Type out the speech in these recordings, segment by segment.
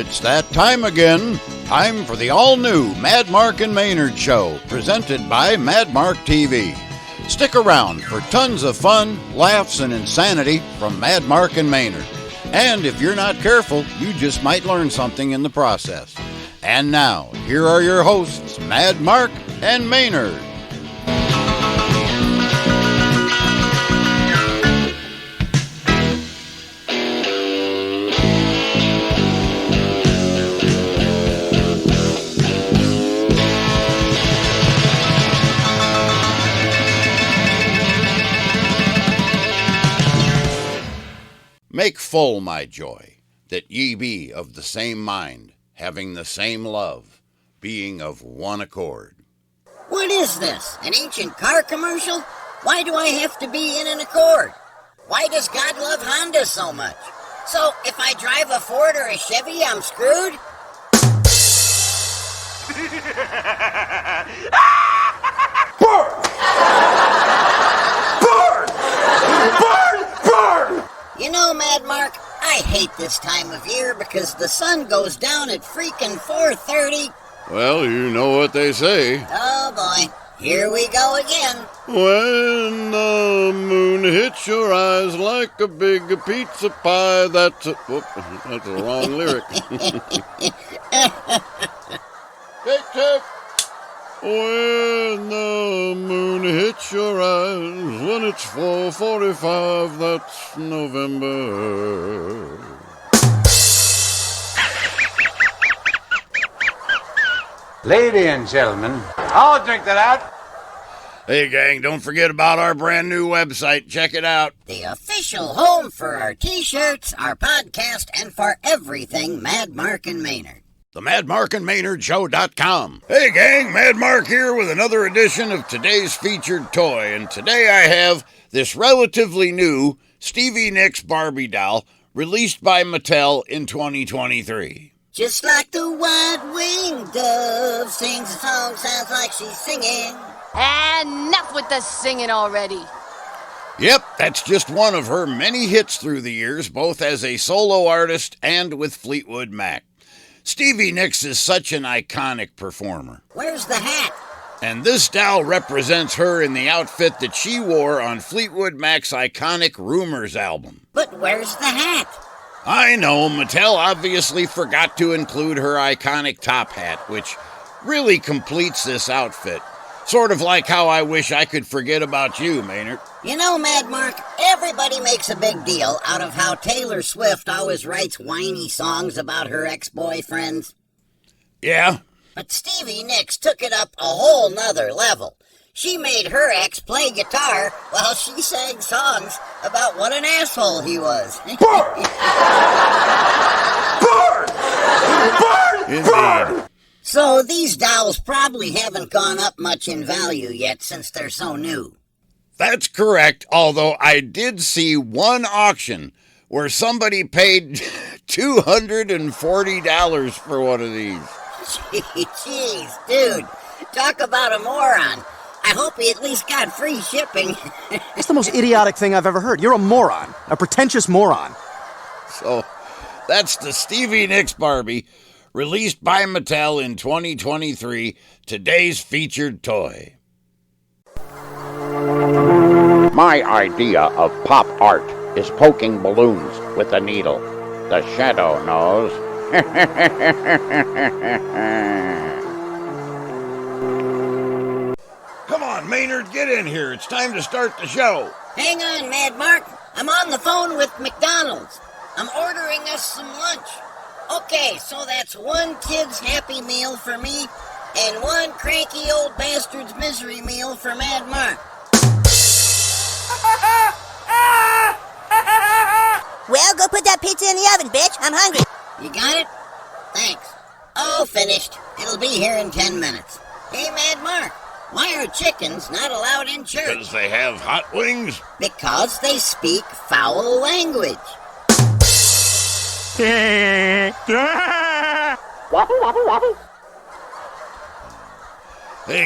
It's that time again. Time for the all-new Mad Mark and Maynard show, presented by Mad Mark TV. Stick around for tons of fun, laughs, and insanity from Mad Mark and Maynard. And if you're not careful, you just might learn something in the process. And now, here are your hosts, Mad Mark and Maynard. Make full my joy, that ye be of the same mind, having the same love, being of one accord. What is this? An ancient car commercial? Why do I have to be in an Accord? Why does God love Honda so much? So if I drive a Ford or a Chevy, I'm screwed? Burn! You know, Mad Mark, I hate this time of year because the sun goes down at freaking 4:30. Well, you know what they say. Oh boy, here we go again. When the moon hits your eyes like a big pizza pie, that's a wrong lyric. Tick. When the moon hits your eyes, when it's 4:45, that's November. Ladies and gentlemen, I'll drink that out. Hey gang, don't forget about our brand new website. Check it out. The official home for our t-shirts, our podcast, and for everything Mad Mark and Maynard. The MadMarkandMaynardShow.com. Hey gang, Mad Mark here with another edition of today's featured toy. And today I have this relatively new Stevie Nicks Barbie doll released by Mattel in 2023. Just like the white-winged dove sings a song, sounds like she's singing. Enough with the singing already. Yep, that's just one of her many hits through the years, both as a solo artist and with Fleetwood Mac. Stevie Nicks is such an iconic performer. Where's the hat? And this doll represents her in the outfit that she wore on Fleetwood Mac's iconic Rumors album. But where's the hat? I know, Mattel obviously forgot to include her iconic top hat, which really completes this outfit. Sort of like how I wish I could forget about you, Maynard. You know, Mad Mark, everybody makes a big deal out of how Taylor Swift always writes whiny songs about her ex-boyfriends. Yeah? But Stevie Nicks took it up a whole nother level. She made her ex play guitar while she sang songs about what an asshole he was. Indeed. So these dolls probably haven't gone up much in value yet since they're so new. That's correct, although I did see one auction where somebody paid $240 for one of these. Jeez, dude, talk about a moron. I hope he at least got free shipping. It's the most idiotic thing I've ever heard. You're a moron, a pretentious moron. So, that's the Stevie Nicks Barbie, released by Mattel in 2023, today's featured toy. My idea of pop art is poking balloons with a needle. The shadow knows. Come on, Maynard, get in here. It's time to start the show. Hang on, Mad Mark. I'm on the phone with McDonald's. I'm ordering us some lunch. Okay, so that's one kid's Happy Meal for me and one cranky old bastard's misery meal for Mad Mark. Well, go put that pizza in the oven, bitch. I'm hungry. You got it? Thanks. Oh, finished. It'll be here in 10 minutes. Hey, Mad Mark, why are chickens not allowed in church? Because they have hot wings? Because they speak foul language. Hey,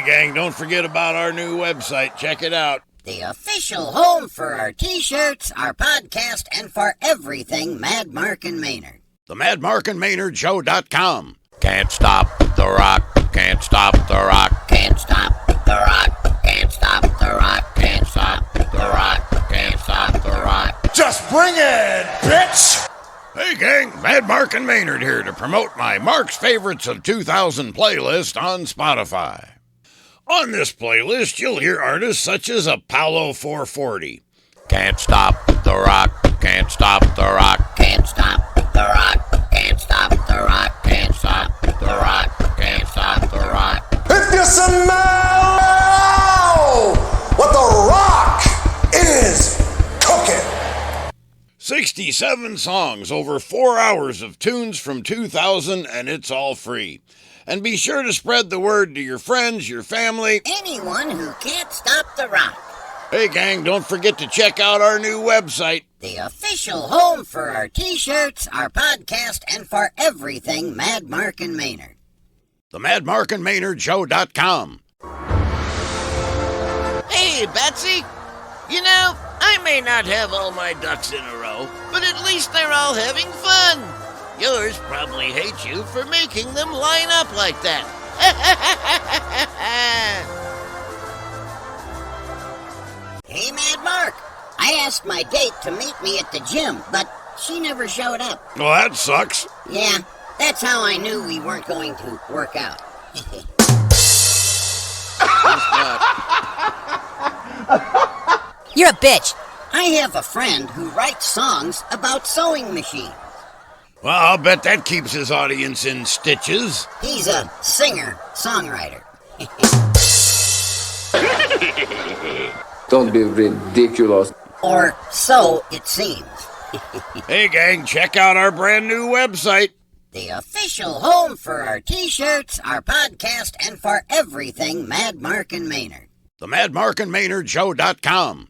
gang, don't forget about our new website. Check it out. The official home for our t-shirts, our podcast, and for everything Mad Mark and Maynard. The Mad Mark and Maynard Show.com. Can't stop the rock, can't stop the rock, Can't stop the rock, can't stop the rock, can't stop the rock, can't stop the rock. Just bring it, bitch! Hey gang, Mad Mark and Maynard here to promote my Mark's Favorites of 2000 playlist on Spotify. On this playlist, you'll hear artists such as Apollo 440. Can't stop the rock, can't stop the rock, Can't stop the rock, can't stop the rock, can't stop the rock, can't stop the rock. If you smell what the rock is cooking. 67 songs, over 4 hours of tunes from 2000, and it's all free. And be sure to spread the word to your friends, your family. Anyone who can't stop the rock. Hey gang, don't forget to check out our new website. The official home for our t-shirts, our podcast, and for everything Mad Mark and Maynard. The Mad Mark and Maynard Show.com. Hey, Betsy. You know, I may not have all my ducks in a row, but at least they're all having fun. Yours probably hate you for making them line up like that. Hey, Mad Mark. I asked my date to meet me at the gym, but she never showed up. Well, that sucks. Yeah, that's how I knew we weren't going to work out. You're a bitch. I have a friend who writes songs about sewing machines. Well, I'll bet that keeps his audience in stitches. He's a singer-songwriter. Don't be ridiculous. Or so it seems. Hey gang, check out our brand new website. The official home for our t-shirts, our podcast, and for everything Mad Mark and Maynard. The Mad Mark and Maynard Show.com.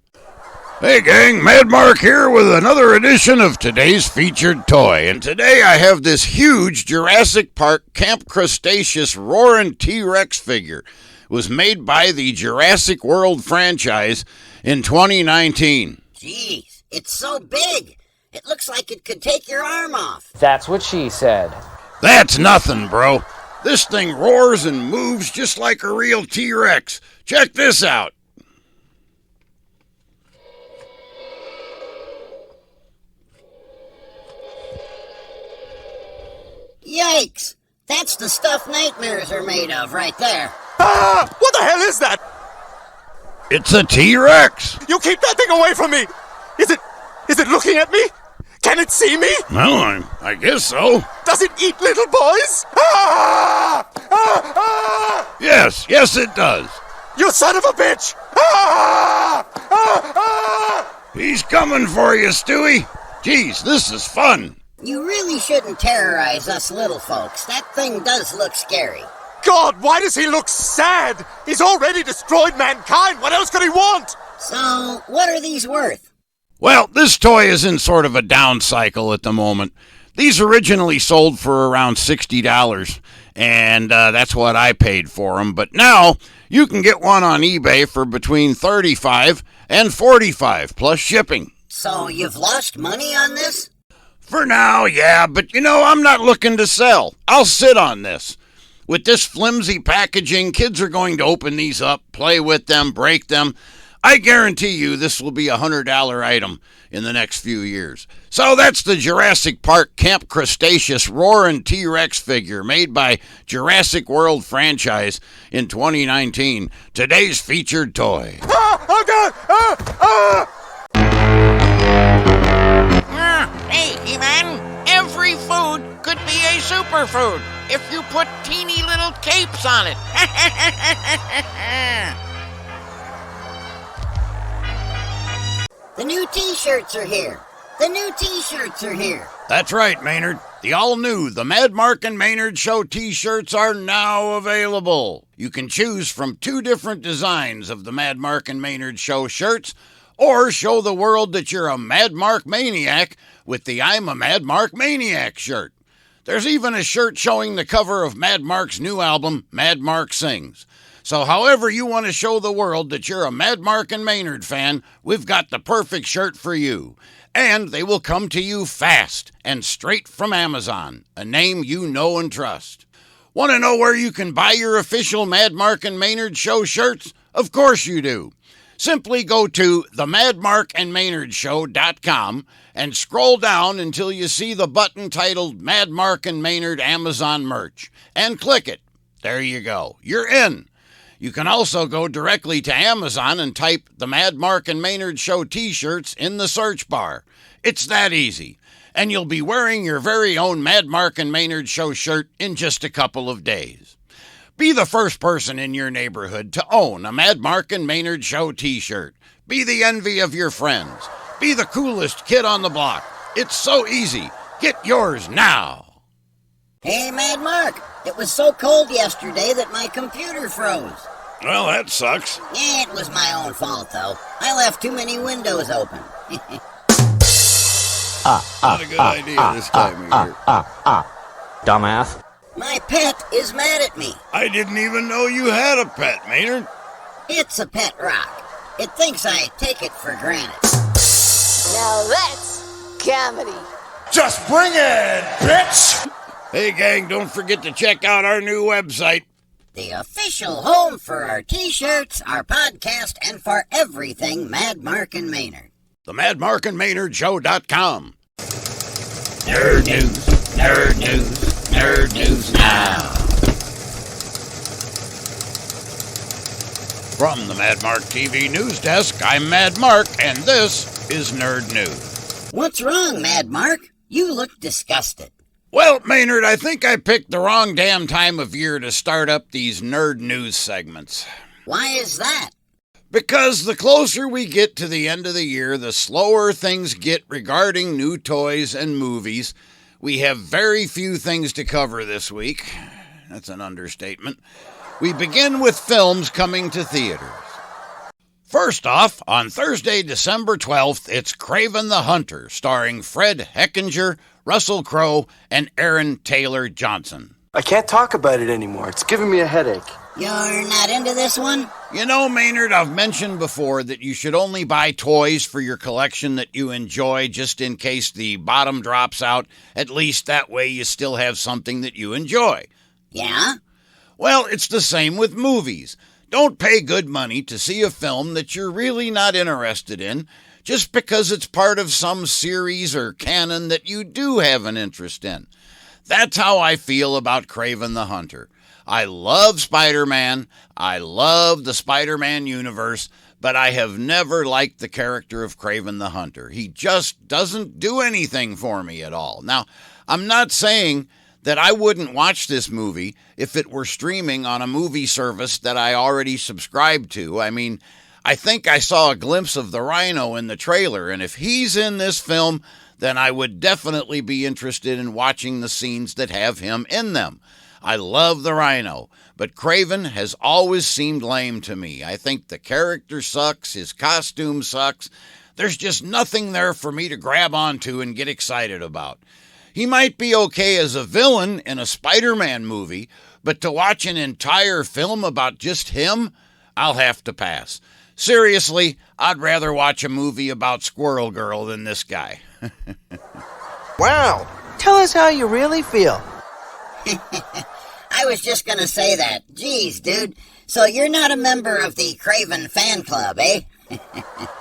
Hey gang, Mad Mark here with another edition of today's featured toy. And today I have this huge Jurassic Park Camp Cretaceous Roaring T-Rex figure. It was made by the Jurassic World franchise in 2019. Jeez, it's so big. It looks like it could take your arm off. That's what she said. That's nothing, bro. This thing roars and moves just like a real T-Rex. Check this out. Yikes! That's the stuff nightmares are made of right there. Ah! What the hell is that? It's a T-Rex. You keep that thing away from me! Is it looking at me? Can it see me? Well, I guess so. Does it eat little boys? Ah! Ah! Ah! Yes, it does. You son of a bitch! Ah! Ah! Ah! He's coming for you, Stewie. Geez, this is fun. You really shouldn't terrorize us little folks. That thing does look scary. God, why does he look sad? He's already destroyed mankind. What else could he want? So, what are these worth? Well, this toy is in sort of a down cycle at the moment. These originally sold for around $60, and that's what I paid for them. But now, you can get one on eBay for between $35 and $45, plus shipping. So, you've lost money on this? For now, yeah, but I'm not looking to sell. I'll sit on this. With this flimsy packaging, kids are going to open these up, play with them, break them. I guarantee you this will be a $100 item in the next few years. So that's the Jurassic Park Camp Cretaceous Roaring T-Rex figure made by Jurassic World franchise in 2019. Today's featured toy. Ah! Oh, God! Ah! Ah! Hey, He-Man, every food could be a superfood if you put teeny little capes on it. The new t-shirts are here. The new t-shirts are here. That's right, Maynard. The all-new The Mad Mark and Maynard Show t-shirts are now available. You can choose from 2 different designs of the Mad Mark and Maynard Show shirts, or show the world that you're a Mad Mark maniac with the I'm a Mad Mark Maniac shirt. There's even a shirt showing the cover of Mad Mark's new album, Mad Mark Sings. So however you want to show the world that you're a Mad Mark and Maynard fan, we've got the perfect shirt for you. And they will come to you fast and straight from Amazon, a name you know and trust. Want to know where you can buy your official Mad Mark and Maynard Show shirts? Of course you do. Simply go to themadmarkandmaynairdshow.com and scroll down until you see the button titled Mad Mark and Maynard Amazon Merch, and click it. There you go. You're in. You can also go directly to Amazon and type the Mad Mark and Maynard Show t-shirts in the search bar. It's that easy. And you'll be wearing your very own Mad Mark and Maynard Show shirt in just a couple of days. Be the first person in your neighborhood to own a Mad Mark and Maynard Show t-shirt. Be the envy of your friends. Be the coolest kid on the block. It's so easy. Get yours now. Hey, Mad Mark, it was so cold yesterday that my computer froze. Well, that sucks. Yeah, it was my own fault, though. I left too many windows open. Not a good idea this time of year. Dumbass. My pet is mad at me. I didn't even know you had a pet, Maynard. It's a pet rock. It thinks I take it for granted. Now that's comedy. Just bring it, bitch! Hey, gang, don't forget to check out our new website. The official home for our t-shirts, our podcast, and for everything Mad Mark and Maynard. The MadMarkandMaynardShow.com. Nerd news, nerd news, nerd news now. From the Mad Mark TV News Desk, I'm Mad Mark, and this is Nerd News. What's wrong, Mad Mark? You look disgusted. Well, Maynard, I think I picked the wrong damn time of year to start up these Nerd News segments. Why is that? Because the closer we get to the end of the year, the slower things get regarding new toys and movies. We have very few things to cover this week. That's an understatement. We begin with films coming to theaters. First off, on Thursday, December 12th, it's Kraven the Hunter, starring Fred Heckinger, Russell Crowe, and Aaron Taylor Johnson. I can't talk about it anymore. It's giving me a headache. You're not into this one? You know, Maynard, I've mentioned before that you should only buy toys for your collection that you enjoy just in case the bottom drops out. At least that way you still have something that you enjoy. Yeah? Well, it's the same with movies. Don't pay good money to see a film that you're really not interested in just because it's part of some series or canon that you do have an interest in. That's how I feel about Kraven the Hunter. I love Spider-Man. I love the Spider-Man universe, but I have never liked the character of Kraven the Hunter. He just doesn't do anything for me at all. Now, I'm not saying that I wouldn't watch this movie if it were streaming on a movie service that I already subscribed to. I mean, I think I saw a glimpse of the Rhino in the trailer, and if he's in this film, then I would definitely be interested in watching the scenes that have him in them. I love the Rhino, but Kraven has always seemed lame to me. I think the character sucks, his costume sucks. There's just nothing there for me to grab onto and get excited about. He might be okay as a villain in a Spider-Man movie, but to watch an entire film about just him, I'll have to pass. Seriously, I'd rather watch a movie about Squirrel Girl than this guy. Wow, tell us how you really feel. I was just gonna say that. Geez, dude. So you're not a member of the Kraven fan club, eh?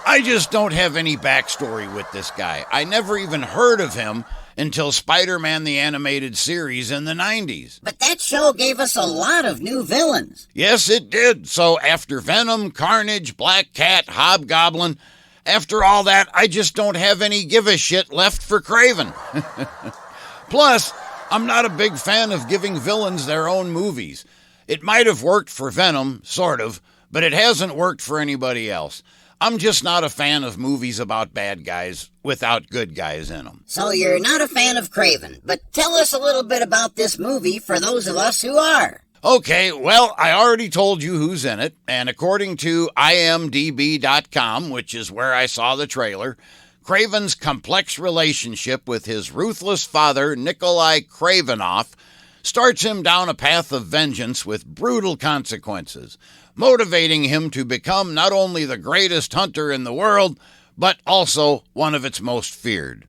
I just don't have any backstory with this guy. I never even heard of him until Spider-Man the Animated Series in the 90s. But that show gave us a lot of new villains. Yes, it did. So after Venom, Carnage, Black Cat, Hobgoblin, after all that, I just don't have any give-a-shit left for Kraven. Plus, I'm not a big fan of giving villains their own movies. It might have worked for Venom, sort of, but it hasn't worked for anybody else. I'm just not a fan of movies about bad guys without good guys in them. So you're not a fan of Kraven, but tell us a little bit about this movie for those of us who are. Okay, well, I already told you who's in it, and according to imdb.com, which is where I saw the trailer, Kraven's complex relationship with his ruthless father, Nikolai Kravinoff, starts him down a path of vengeance with brutal consequences, motivating him to become not only the greatest hunter in the world, but also one of its most feared.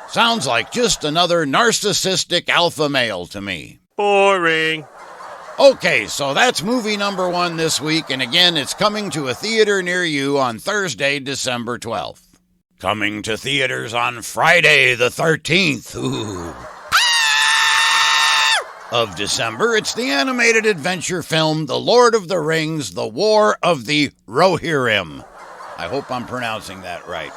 Sounds like just another narcissistic alpha male to me. Boring. Okay, so that's movie number 1 this week, and again, it's coming to a theater near you on Thursday, December 12th. Coming to theaters on Friday the 13th. Ooh. Of December, it's the animated adventure film The Lord of the Rings, The War of the Rohirrim. I hope I'm pronouncing that right.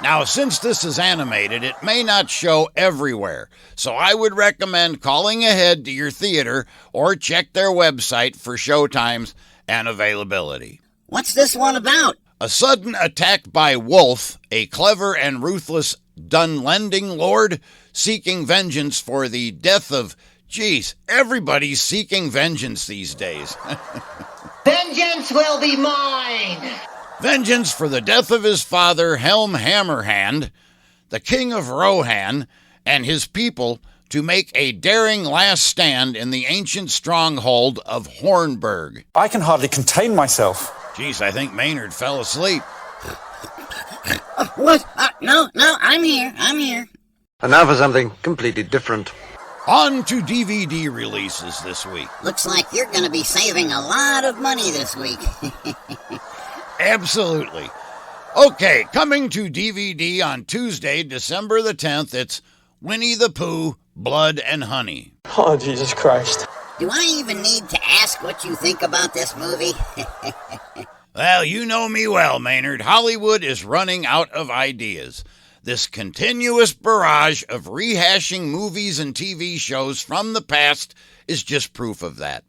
Now, since this is animated, it may not show everywhere, so I would recommend calling ahead to your theater or check their website for showtimes and availability. What's this one about? A sudden attack by Wolf, a clever and ruthless Dunlending lord seeking vengeance for the death of... Geez, everybody's seeking vengeance these days. Vengeance will be mine! Vengeance for the death of his father, Helm Hammerhand, the king of Rohan, and his people to make a daring last stand in the ancient stronghold of Hornburg. I can hardly contain myself. Geez, I think Maynard fell asleep. What? No, I'm here. And now for something completely different. On to DVD releases this week. Looks like you're going to be saving a lot of money this week. Absolutely. Okay, coming to DVD on Tuesday, December the 10th, it's Winnie the Pooh, Blood and Honey. Oh, Jesus Christ. Do I even need to ask what you think about this movie? Well, you know me well, Maynard. Hollywood is running out of ideas. This continuous barrage of rehashing movies and TV shows from the past is just proof of that.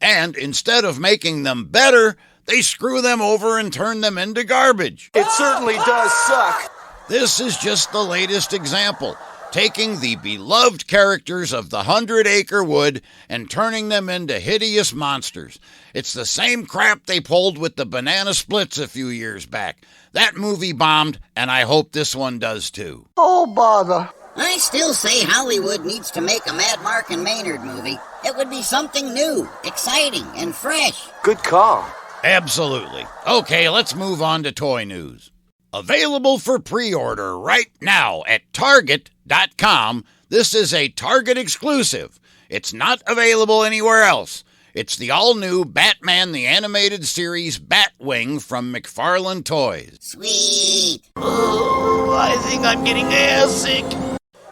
And instead of making them better, they screw them over and turn them into garbage. It certainly does suck. This is just the latest example, taking the beloved characters of the 100-Acre Wood and turning them into hideous monsters. It's the same crap they pulled with the Banana Splits a few years back. That movie bombed, and I hope this one does too. Oh, bother. I still say Hollywood needs to make a Mad Mark and Maynard movie. It would be something new, exciting, and fresh. Good call. Absolutely. Okay, let's move on to toy news. Available for pre-order right now at Target.com. This is a Target exclusive. It's not available anywhere else. It's the all-new Batman the Animated Series Batwing from McFarlane Toys. Sweet. Oh, I think I'm getting ass-sick.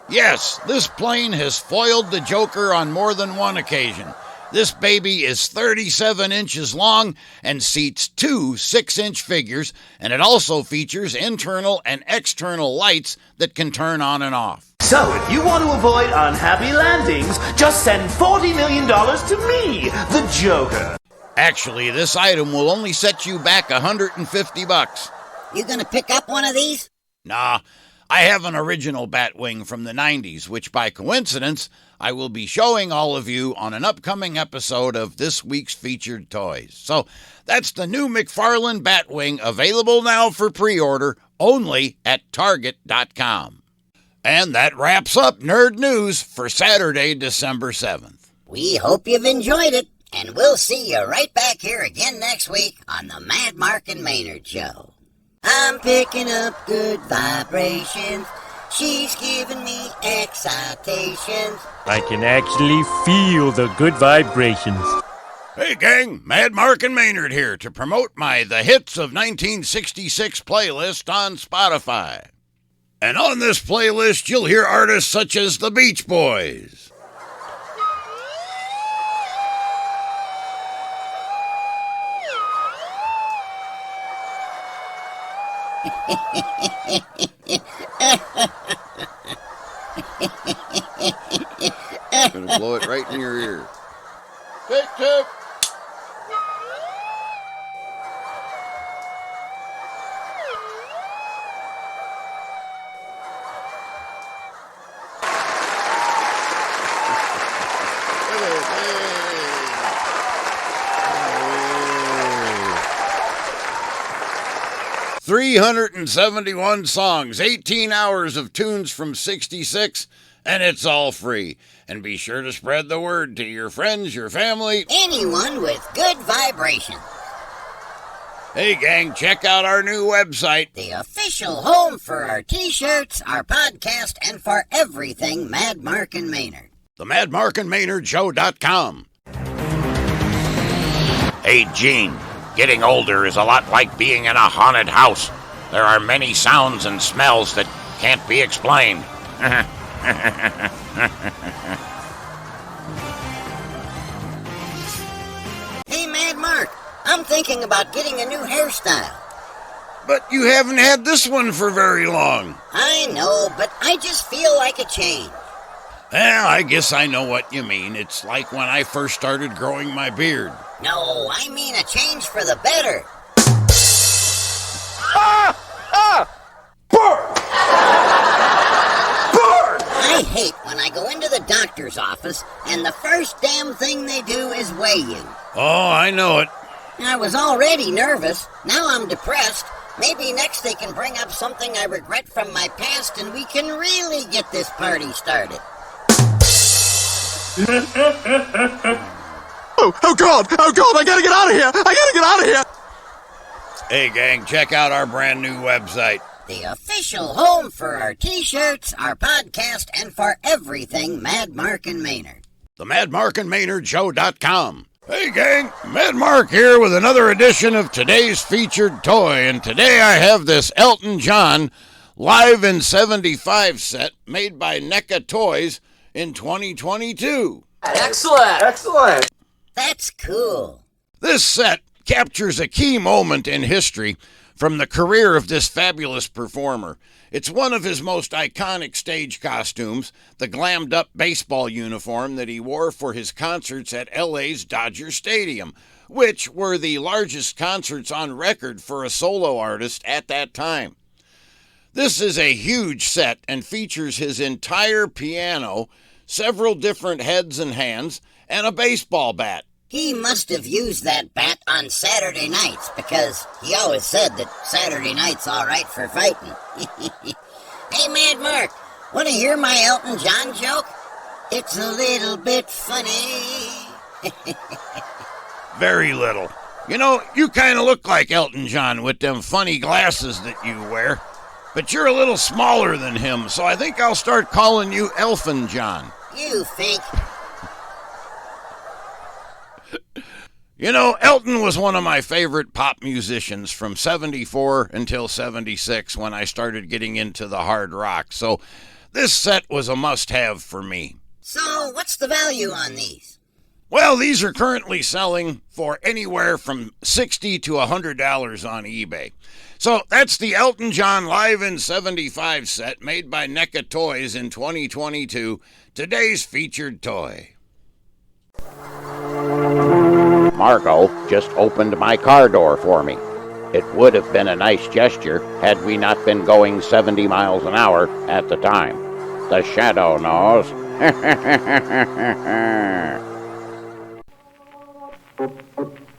Yes, this plane has foiled the Joker on more than one occasion. This baby is 37 inches long and seats 2 6-inch figures, and it also features internal and external lights that can turn on and off. So, if you want to avoid unhappy landings, just send $40 million to me, the Joker. Actually, this item will only set you back $150. You gonna pick up one of these? Nah, I have an original Batwing from the 90s, which by coincidence, I will be showing all of you on an upcoming episode of this week's Featured Toys. So, that's the new McFarlane Batwing, available now for pre-order only at Target.com. And that wraps up Nerd News for Saturday, December 7th. We hope you've enjoyed it, and we'll see you right back here again next week on the Mad Mark and Maynard Show. I'm picking up good vibrations. She's giving me excitations. I can actually feel the good vibrations. Hey gang, Mad Mark and Maynard here to promote my The Hits of 1966 playlist on Spotify. And on this playlist, you'll hear artists such as the Beach Boys, I'm gonna blow it right in your ear. Tick, tick. 371 songs, 18 hours of tunes from 66, and it's all free. And be sure to spread the word to your friends, your family, anyone with good vibration. Hey gang, check out our new website, the official home for our t-shirts, our podcast, and for everything Mad Mark and Maynard. The MadMarkandMaynardShow.com. Hey Gene, getting older is a lot like being in a haunted house. There are many sounds and smells that can't be explained. Hey Mad Mark, I'm thinking about getting a new hairstyle. But you haven't had this one for very long. I know, but I just feel like a change. Well, I guess I know what you mean. It's like when I first started growing my beard. No, I mean a change for the better. Burn! Burn! I hate when I go into the doctor's office and the first damn thing they do is weigh you. Oh, I know it. I was already nervous. Now I'm depressed. Maybe next they can bring up something I regret from my past and we can really get this party started. Oh God, I gotta get out of here! Hey gang, check out our brand new website. The official home for our t-shirts, our podcast, and for everything Mad Mark and Maynard. The MadMarkandMaynardShow.com. Hey gang, Mad Mark here with another edition of today's featured toy, and today I have this Elton John Live in 75 set made by NECA Toys in 2022. Excellent! That's cool. This set captures a key moment in history from the career of this fabulous performer. It's one of his most iconic stage costumes, the glammed-up baseball uniform that he wore for his concerts at LA's Dodger Stadium, which were the largest concerts on record for a solo artist at that time. This is a huge set and features his entire piano, several different heads and hands, and a baseball bat. He must have used that bat on Saturday nights because he always said that Saturday night's all right for fighting. Hey, Mad Mark, want to hear my Elton John joke? It's a little bit funny. Very little. You know, you kind of look like Elton John with them funny glasses that you wear. But you're a little smaller than him, so I think I'll start calling you Elfin John. You think? You know, Elton was one of my favorite pop musicians from 74 until 76 when I started getting into the hard rock, so this set was a must-have for me. So, what's the value on these? Well, these are currently selling for anywhere from $60 to $100 on eBay. So that's the Elton John Live in 75 set made by NECA Toys in 2022, today's featured toy. Margot just opened my car door for me. It would have been a nice gesture had we not been going 70 miles an hour at the time. The shadow knows.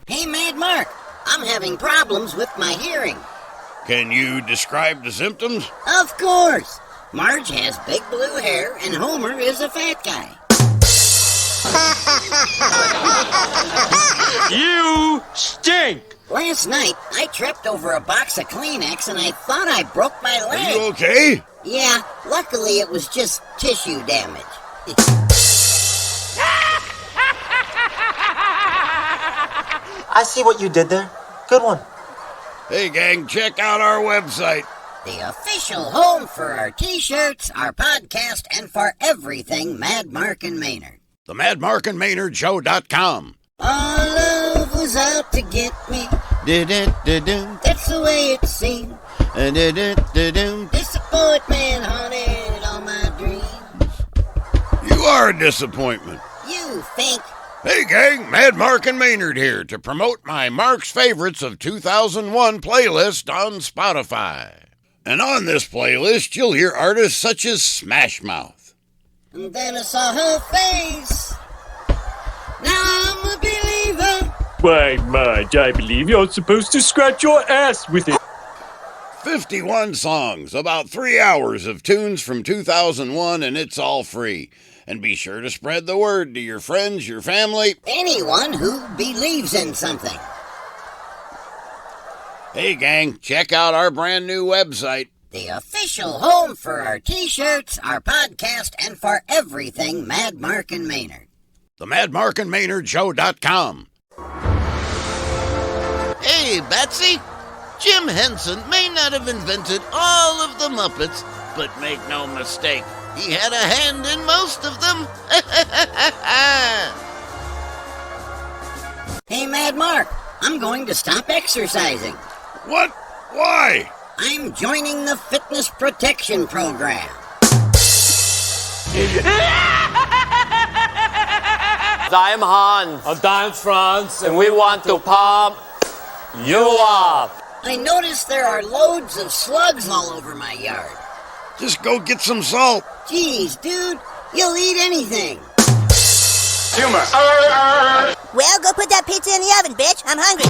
Hey, Mad Mark, I'm having problems with my hearing. Can you describe the symptoms? Of course. Marge has big blue hair and Homer is a fat guy. You stink! Last night, I tripped over a box of Kleenex and I thought I broke my leg. Are you okay? Yeah, luckily it was just tissue damage. I see what you did there. Good one. Hey gang, check out our website. The official home for our t-shirts, our podcast, and for everything Mad Mark and Maynard. The MadMarkandMaynardShow.com. All love was out to get me. That's the way it seemed. Disappointment haunted all my dreams. You are a disappointment. You think? Hey gang, Mad Mark and Maynard here to promote my Mark's Favorites of 2001 playlist on Spotify. And on this playlist, you'll hear artists such as Smash Mouth. And then I saw her face. Now I'm a believer. Why, Marge, I believe you're supposed to scratch your ass with it. 51 songs, about 3 hours of tunes from 2001, and it's all free. And be sure to spread the word to your friends, your family, anyone who believes in something. Hey gang, check out our brand new website. The official home for our t-shirts, our podcast, and for everything Mad Mark and Maynard. The MadMarkandMaynardShow.com. Hey, Betsy! Jim Henson may not have invented all of the Muppets, but make no mistake, he had a hand in most of them. Hey, Mad Mark, I'm going to stop exercising. What? Why? I'm joining the Fitness Protection Program. I'm Hans. And I'm Franz. And we want to pump you up. I noticed there are loads of slugs all over my yard. Just go get some salt. Jeez, dude, you'll eat anything. Humor. Well, go put that pizza in the oven, bitch. I'm hungry.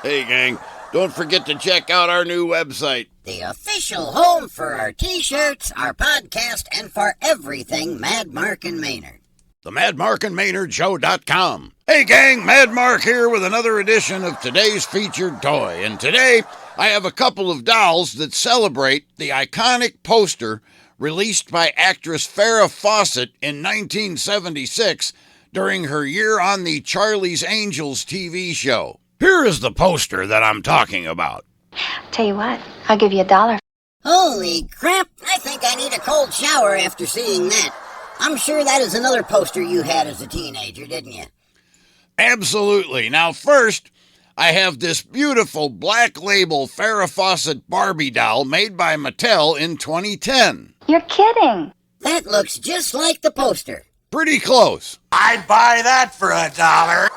Hey, gang, don't forget to check out our new website. The official home for our t-shirts, our podcast, and for everything Mad Mark and Maynard. The MadMarkandMaynardShow.com. Hey gang, Mad Mark here with another edition of today's featured toy. And today, I have a couple of dolls that celebrate the iconic poster released by actress Farrah Fawcett in 1976 during her year on the Charlie's Angels TV show. Here is the poster that I'm talking about. Tell you what, I'll give you $1. Holy crap, I think I need a cold shower after seeing that. I'm sure that is another poster you had as a teenager, didn't you? Absolutely. Now first, I have this beautiful Black Label Farrah Fawcett Barbie doll made by Mattel in 2010. You're kidding. That looks just like the poster. Pretty close. I'd buy that for $1.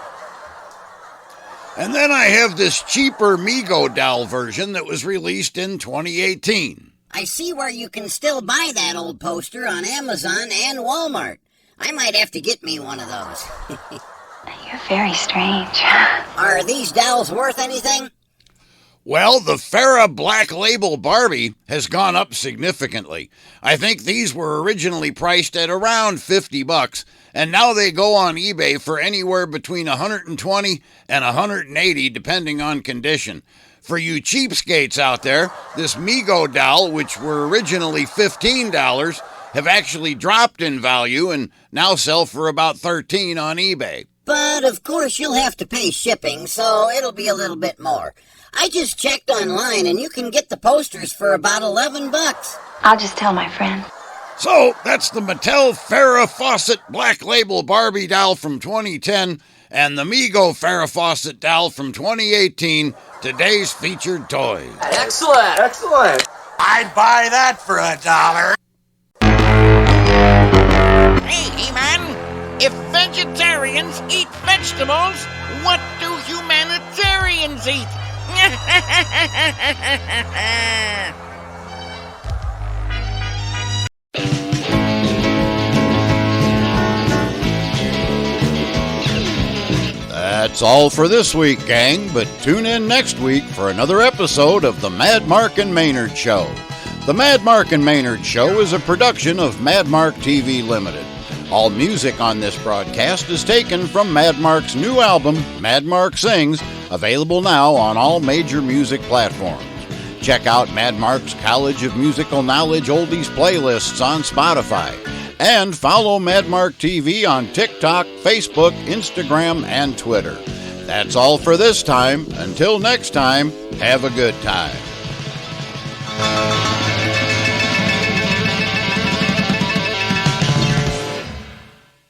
And then I have this cheaper Mego doll version that was released in 2018. I see where you can still buy that old poster on Amazon and Walmart. I might have to get me one of those. You're very strange. Are these dolls worth anything? Well, the Farrah Black Label Barbie has gone up significantly. I think these were originally priced at around $50, and now they go on eBay for anywhere between $120 and $180 depending on condition. For you cheapskates out there, this Mego doll, which were originally $15, have actually dropped in value and now sell for about $13 on eBay. But of course you'll have to pay shipping, so it'll be a little bit more. I just checked online and you can get the posters for about $11. I'll just tell my friend. So that's the Mattel Farrah Fawcett Black Label Barbie doll from 2010 and the Mego Farrah Fawcett doll from 2018, today's featured toys. Excellent. Excellent. I'd buy that for $1. Hey, He-Man, if vegetarians eat vegetables, what do humanitarians eat? That's all for this week, gang, but tune in next week for another episode of the Mad Mark and Maynard Show. The Mad Mark and Maynard Show is a production of Mad Mark TV Limited. All music on this broadcast is taken from Mad Mark's new album, Mad Mark Sings, available now on all major music platforms. Check out Mad Mark's College of Musical Knowledge Oldies playlists on Spotify. And follow Mad Mark TV on TikTok, Facebook, Instagram, and Twitter. That's all for this time. Until next time, have a good time.